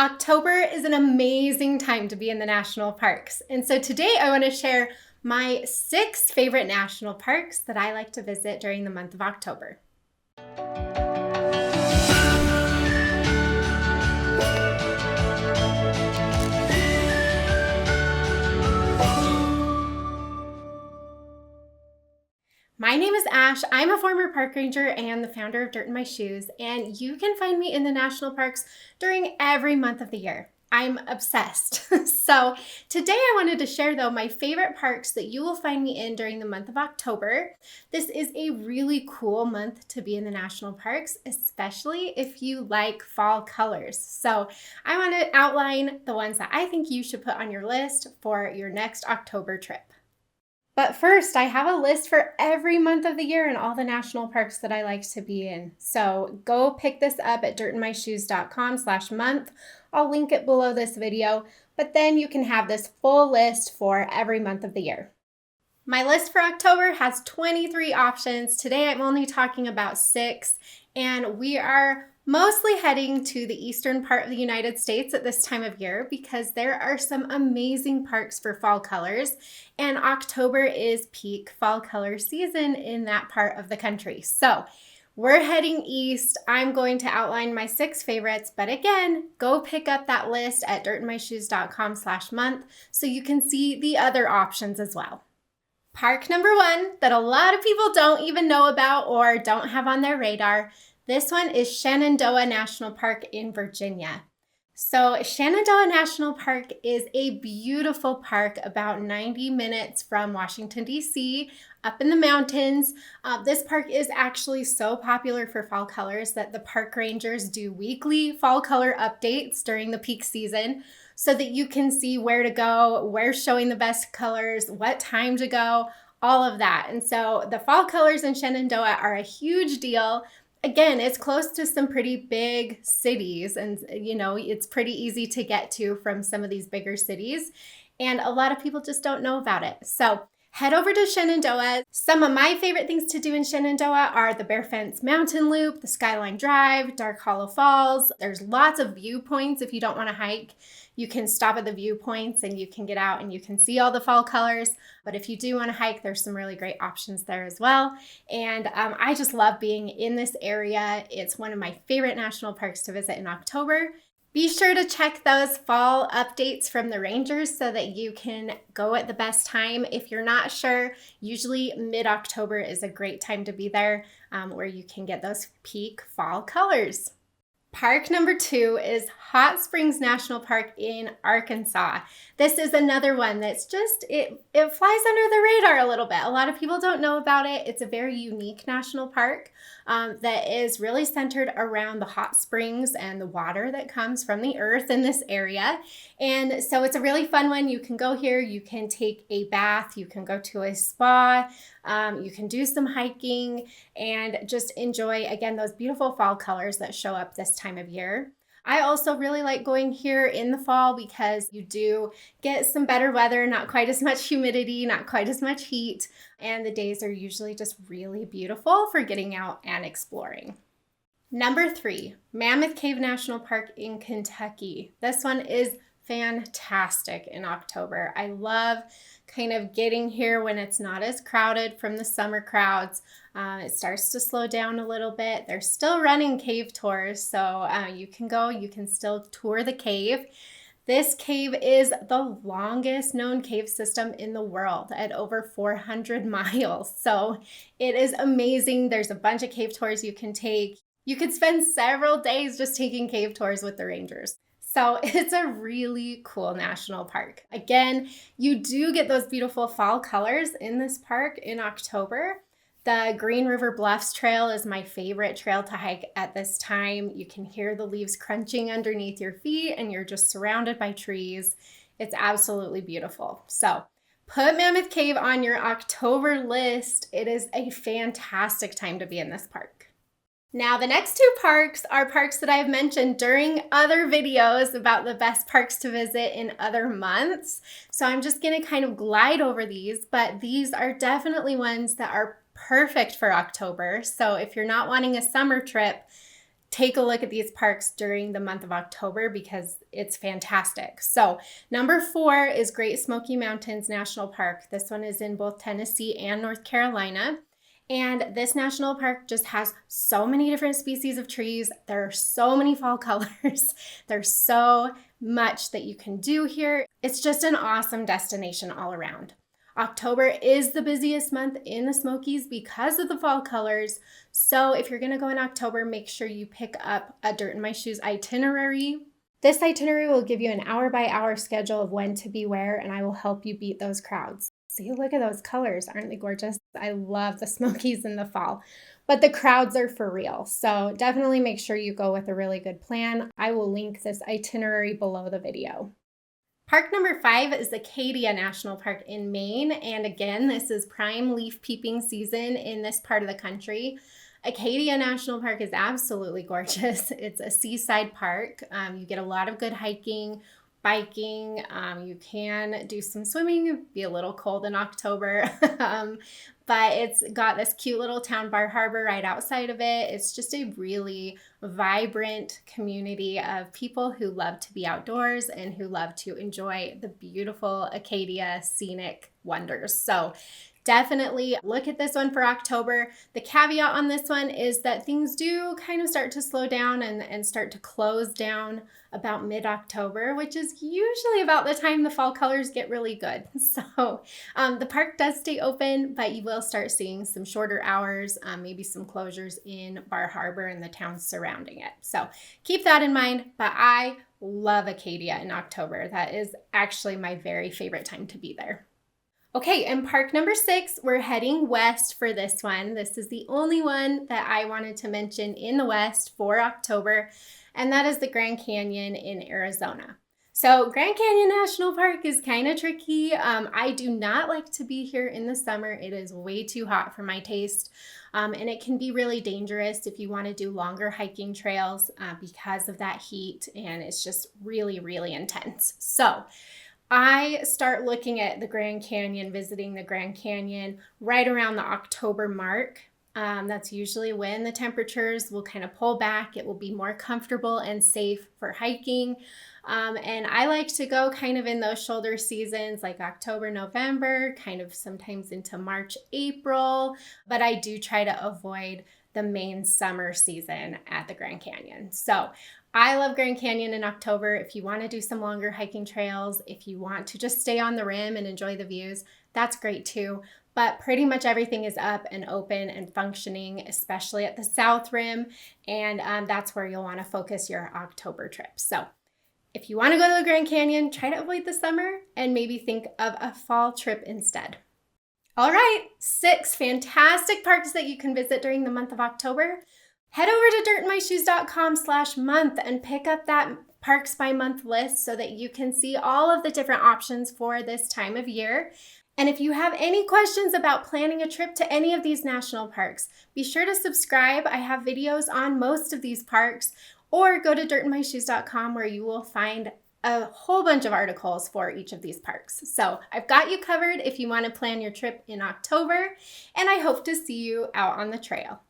October is an amazing time to be in the national parks. And so today I want to share my 6 favorite national parks that I like to visit during the month of October. My name is Ash. I'm a former park ranger and the founder of Dirt in My Shoes, and you can find me in the national parks during every month of the year. I'm obsessed. So today I wanted to share though my favorite parks that you will find me in during the month of October. This is a really cool month to be in the national parks, especially if you like fall colors. So I want to outline the ones that I think you should put on your list for your next October trip. But first, I have a list for every month of the year and all the national parks that I like to be in. So go pick this up at dirtinmyshoes.com/month. I'll link it below this video, but then you can have this full list for every month of the year. My list for October has 23 options. Today, I'm only talking about 6, and we are mostly heading to the eastern part of the United States at this time of year because there are some amazing parks for fall colors, and October is peak fall color season in that part of the country. So we're heading east. I'm going to outline my 6 favorites, but again, go pick up that list at dirtinmyshoes.com/month so you can see the other options as well. Park number 1 that a lot of people don't even know about or don't have on their radar. This one is Shenandoah National Park in Virginia. So Shenandoah National Park is a beautiful park about 90 minutes from Washington, D.C., up in the mountains. This park is actually so popular for fall colors that the park rangers do weekly fall color updates during the peak season so that you can see where to go, where's showing the best colors, what time to go, all of that. And so the fall colors in Shenandoah are a huge deal. Again, it's close to some pretty big cities, and it's pretty easy to get to from some of these bigger cities, and a lot of people just don't know about it. So head over to Shenandoah. Some of my favorite things to do in Shenandoah are the Bear Fence Mountain Loop, the Skyline Drive, Dark Hollow Falls. There's lots of viewpoints if you don't want to hike. You can stop at the viewpoints and you can get out and you can see all the fall colors. But if you do want to hike, there's some really great options there as well. And I just love being in this area. It's one of my favorite national parks to visit in October. Be sure to check those fall updates from the rangers so that you can go at the best time. If you're not sure, usually mid-October is a great time to be there where you can get those peak fall colors. Park number 2 is Hot Springs National Park in Arkansas. This is another one that's just, it flies under the radar a little bit. A lot of people don't know about it. It's a very unique national park that is really centered around the hot springs and the water that comes from the earth in this area. And so it's a really fun one. You can go here, you can take a bath, you can go to a spa, you can do some hiking and just enjoy, again, those beautiful fall colors that show up this time of year. I also really like going here in the fall because you do get some better weather, not quite as much humidity, not quite as much heat, and the days are usually just really beautiful for getting out and exploring. Number 3, Mammoth Cave National Park in Kentucky. This one is fantastic in October. I love kind of getting here when it's not as crowded from the summer crowds. It starts to slow down a little bit. They're still running cave tours, so you can go, you can still tour the cave. This cave is the longest known cave system in the world at over 400 miles. So it is amazing. There's a bunch of cave tours you can take. You could spend several days just taking cave tours with the rangers. So it's a really cool national park. Again, you do get those beautiful fall colors in this park in October. The Green River Bluffs Trail is my favorite trail to hike at this time. You can hear the leaves crunching underneath your feet and you're just surrounded by trees. It's absolutely beautiful. So put Mammoth Cave on your October list. It is a fantastic time to be in this park. Now, the next 2 parks are parks that I've mentioned during other videos about the best parks to visit in other months. So I'm just going to kind of glide over these, but these are definitely ones that are perfect for October. So if you're not wanting a summer trip, take a look at these parks during the month of October because it's fantastic. So number 4 is Great Smoky Mountains National Park. This one is in both Tennessee and North Carolina. And this national park just has so many different species of trees. There are so many fall colors. There's so much that you can do here. It's just an awesome destination all around. October is the busiest month in the Smokies because of the fall colors. So if you're going to go in October, make sure you pick up a Dirt in My Shoes itinerary. This itinerary will give you an hour-by-hour schedule of when to be where, and I will help you beat those crowds. See, look at those colors. Aren't they gorgeous? I love the Smokies in the fall, but the crowds are for real. So definitely make sure you go with a really good plan. I will link this itinerary below the video. Park number 5 is Acadia National Park in Maine. And again, this is prime leaf peeping season in this part of the country. Acadia National Park is absolutely gorgeous. It's a seaside park. You get a lot of good hiking, biking. You can do some swimming. It'd be a little cold in October, but it's got this cute little town, Bar Harbor, right outside of it. It's just a really vibrant community of people who love to be outdoors and who love to enjoy the beautiful Acadia scenic wonders. So definitely look at this one for October. The caveat on this one is that things do kind of start to slow down and start to close down about mid-October, which is usually about the time the fall colors get really good. So the park does stay open, but you will start seeing some shorter hours, maybe some closures in Bar Harbor and the towns surrounding it. So keep that in mind, but I love Acadia in October. That is actually my very favorite time to be there. Okay, and park number 6, we're heading west for this one. This is the only one that I wanted to mention in the west for October, and that is the Grand Canyon in Arizona. So Grand Canyon National Park is kind of tricky. I do not like to be here in the summer. It is way too hot for my taste, and it can be really dangerous if you want to do longer hiking trails because of that heat, and it's just really, really intense. So I start looking at the Grand Canyon, visiting the Grand Canyon right around the October mark. That's usually when the temperatures will kind of pull back. It will be more comfortable and safe for hiking. And I like to go kind of in those shoulder seasons like October, November, kind of sometimes into March, April. But I do try to avoid the main summer season at the Grand Canyon. So I love Grand Canyon in October. If you want to do some longer hiking trails, if you want to just stay on the rim and enjoy the views, that's great too. But pretty much everything is up and open and functioning, especially at the South Rim. And that's where you'll want to focus your October trip. So if you want to go to the Grand Canyon, try to avoid the summer and maybe think of a fall trip instead. All right, 6 fantastic parks that you can visit during the month of October. Head over to dirtinmyshoes.com/month and pick up that parks by month list so that you can see all of the different options for this time of year. And if you have any questions about planning a trip to any of these national parks, be sure to subscribe. I have videos on most of these parks, or go to dirtinmyshoes.com where you will find a whole bunch of articles for each of these parks. So I've got you covered if you want to plan your trip in October, and I hope to see you out on the trail.